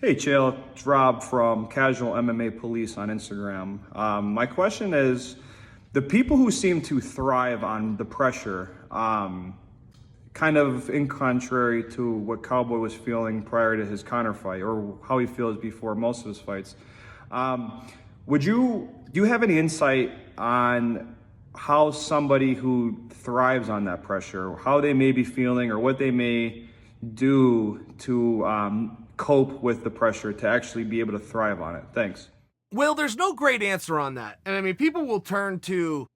Hey, Chael, it's Rob from Casual MMA Police on Instagram. My question is, the people who seem to thrive on the pressure, kind of in contrary to what Cowboy was feeling prior to his Conor fight, or how he feels before most of his fights. Do you have any insight on how somebody who thrives on that pressure, how they may be feeling, or what they may do to cope with the pressure to actually be able to thrive on it? Thanks. Well, there's no great answer on that. And I mean, people will turn to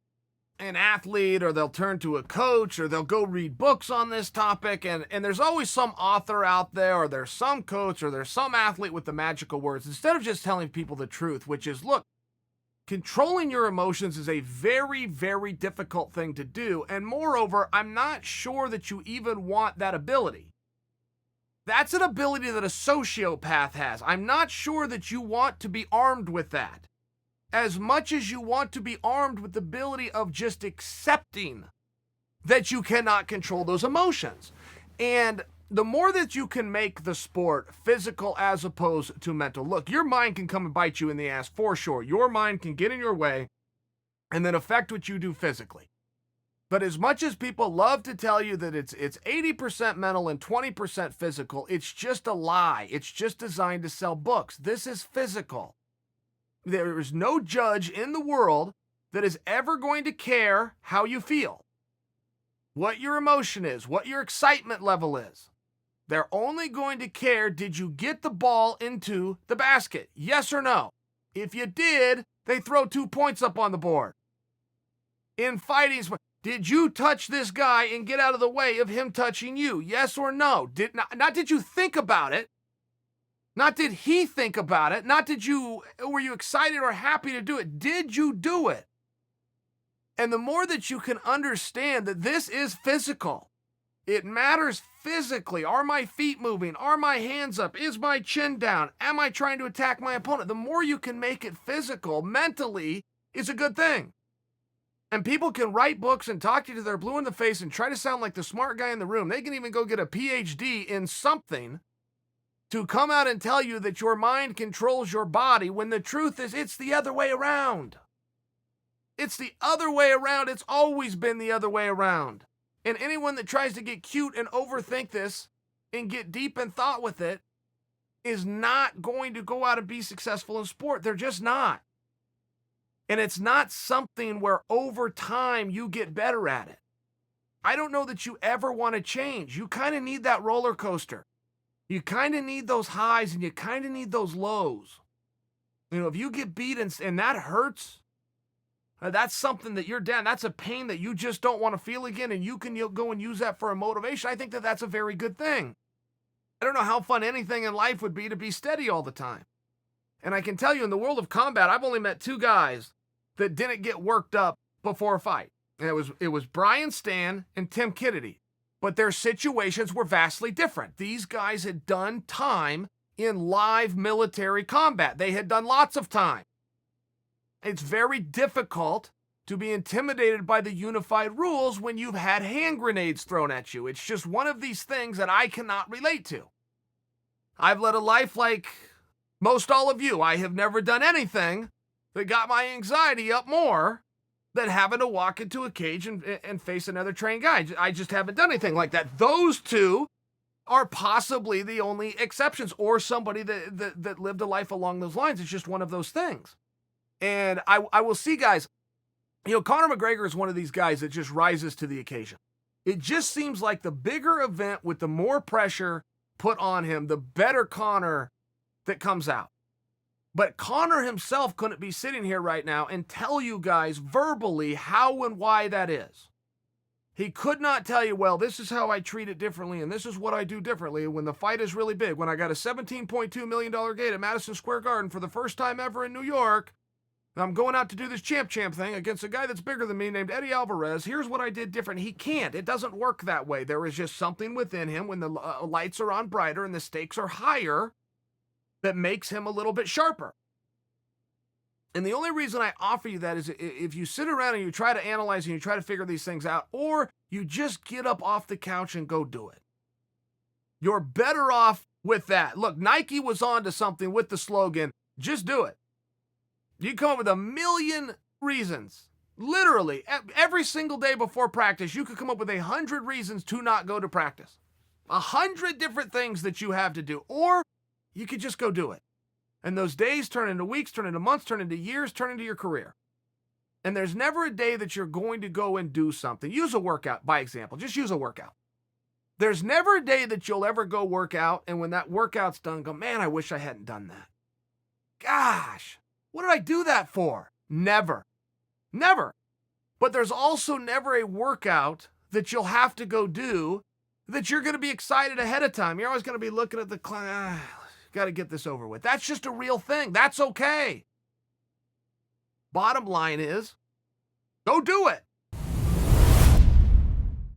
an athlete or they'll turn to a coach or they'll go read books on this topic. And there's always some author out there or there's some coach or there's some athlete with the magical words instead of just telling people the truth, which is, look, controlling your emotions is a very, very difficult thing to do. And moreover, I'm not sure that you even want that ability. That's an ability that a sociopath has. I'm not sure that you want to be armed with that as much as you want to be armed with the ability of just accepting that you cannot control those emotions. And the more that you can make the sport physical as opposed to mental. Look, your mind can come and bite you in the ass for sure. Your mind can get in your way and then affect what you do physically. But as much as people love to tell you that it's 80% mental and 20% physical, it's just a lie. It's just designed to sell books. This is physical. There is no judge in the world that is ever going to care how you feel, what your emotion is, what your excitement level is. They're only going to care, did you get the ball into the basket? Yes or no? If you did, they throw 2 points up on the board. In fighting, did you touch this guy and get out of the way of him touching you? Yes or no? Not did you think about it? Not did he think about it? Not were you excited or happy to do it? Did you do it? And the more that you can understand that this is physical, it matters physically. Are my feet moving? Are my hands up? Is my chin down? Am I trying to attack my opponent? The more you can make it physical mentally is a good thing. And people can write books and talk to you till they're blue in the face and try to sound like the smart guy in the room. They can even go get a PhD in something to come out and tell you that your mind controls your body when the truth is it's the other way around. It's the other way around. It's always been the other way around. And anyone that tries to get cute and overthink this and get deep in thought with it is not going to go out and be successful in sport. They're just not. And it's not something where over time you get better at it. I don't know that you ever want to change. You kind of need that roller coaster. You kind of need those highs and you kind of need those lows. You know, if you get beat and that hurts, that's something that you're down. That's a pain that you just don't want to feel again, and you can go and use that for a motivation. I think that that's a very good thing. I don't know how fun anything in life would be to be steady all the time. And I can tell you in the world of combat, I've only met 2 guys that didn't get worked up before a fight. And it was Brian Stann and Tim Kennedy. But their situations were vastly different. These guys had done time in live military combat. They had done lots of time. It's very difficult to be intimidated by the unified rules when you've had hand grenades thrown at you. It's just one of these things that I cannot relate to. I've led a life like most all of you. I have never done anything that got my anxiety up more than having to walk into a cage and face another trained guy. I just haven't done anything like that. Those 2 are possibly the only exceptions, or somebody that lived a life along those lines. It's just one of those things. And I will see, guys, you know, Conor McGregor is one of these guys that just rises to the occasion. It just seems like the bigger event with the more pressure put on him, the better Conor that comes out. But Conor himself couldn't be sitting here right now and tell you guys verbally how and why that is. He could not tell you, well, this is how I treat it differently, and this is what I do differently when the fight is really big. When I got a $17.2 million gate at Madison Square Garden for the first time ever in New York, I'm going out to do this champ thing against a guy that's bigger than me named Eddie Alvarez. Here's what I did different. He can't. It doesn't work that way. There is just something within him when the lights are on brighter and the stakes are higher that makes him a little bit sharper. And the only reason I offer you that is if you sit around and you try to analyze and you try to figure these things out, or you just get up off the couch and go do it. You're better off with that. Look, Nike was on to something with the slogan, just do it. You come up with a million reasons. Literally, every single day before practice, you could come up with 100 reasons to not go to practice. 100 different things that you have to do. Or you could just go do it. And those days turn into weeks, turn into months, turn into years, turn into your career. And there's never a day that you're going to go and do something. Use a workout, by example. Just use a workout. There's never a day that you'll ever go work out, and when that workout's done, go, man, I wish I hadn't done that. Gosh, what did I do that for? Never. Never. But there's also never a workout that you'll have to go do that you're going to be excited ahead of time. You're always going to be looking at the clock. Got to get this over with. That's just a real thing. That's okay. Bottom line is, go do it.